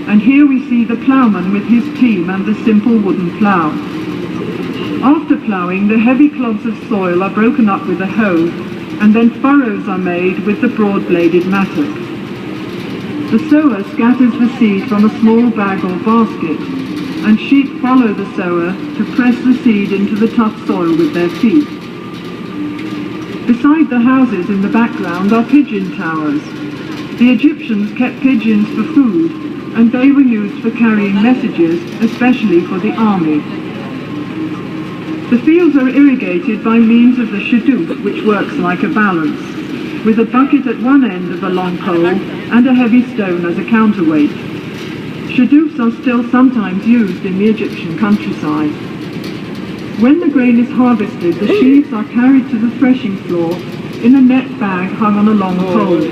and here we see the ploughman with his team and the simple wooden plough. After ploughing, the heavy clods of soil are broken up with a hoe, and then furrows are made with the broad-bladed mattock. The sower scatters the seed from a small bag or basket, and sheep follow the sower to press the seed into the tough soil with their feet. Beside the houses in the background are pigeon towers. The Egyptians kept pigeons for food, and they were used for carrying messages, especially for the army. The fields are irrigated by means of the shadoof, which works like a balance, with a bucket at one end of a long pole and a heavy stone as a counterweight. Shadoofs are still sometimes used in the Egyptian countryside. When the grain is harvested, the sheaves are carried to the threshing floor in a net bag hung on a long pole.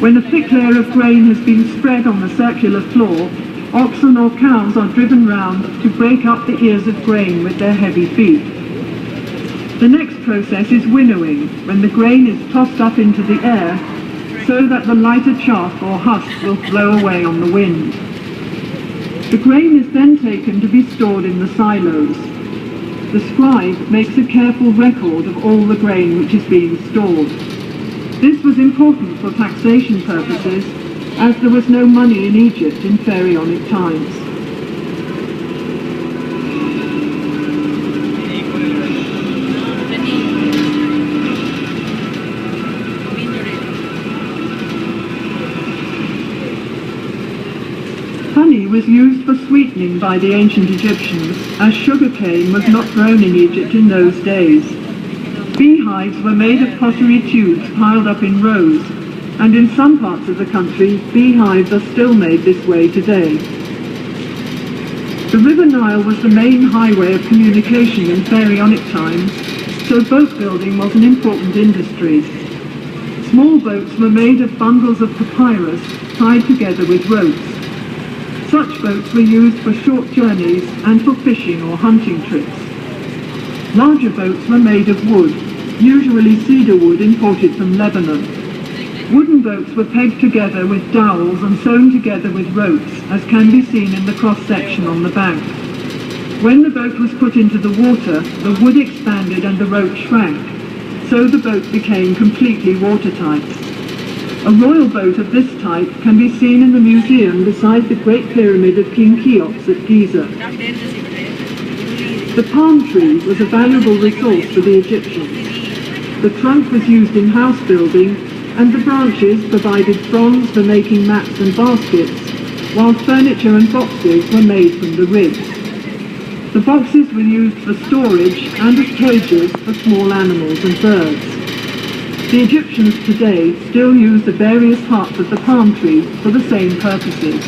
When a thick layer of grain has been spread on the circular floor, oxen or cows are driven round to break up the ears of grain with their heavy feet. The next process is winnowing, when the grain is tossed up into the air so that the lighter chaff or husk will blow away on the wind. The grain is then taken to be stored in the silos. The scribe makes a careful record of all the grain which is being stored. This was important for taxation purposes, as there was no money in Egypt in pharaonic times. Honey was used for sweetening by the ancient Egyptians, as sugarcane was not grown in Egypt in those days. Beehives were made of pottery tubes piled up in rows, and in some parts of the country, beehives are still made this way today. The River Nile was the main highway of communication in pharaonic times, so boat building was an important industry. Small boats were made of bundles of papyrus tied together with ropes. Such boats were used for short journeys and for fishing or hunting trips. Larger boats were made of wood, usually cedar wood imported from Lebanon. Wooden boats were pegged together with dowels and sewn together with ropes, as can be seen in the cross-section on the bank. When the boat was put into the water, the wood expanded and the rope shrank, so the boat became completely watertight. A royal boat of this type can be seen in the museum beside the Great Pyramid of King Cheops at Giza. The palm tree was a valuable resource for the Egyptians. The trunk was used in house building, and the branches provided fronds for making mats and baskets, while furniture and boxes were made from the ribs. The boxes were used for storage and as cages for small animals and birds. The Egyptians today still use the various parts of the palm tree for the same purposes.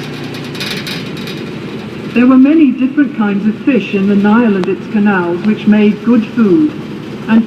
There were many different kinds of fish in the Nile and its canals which made good food, and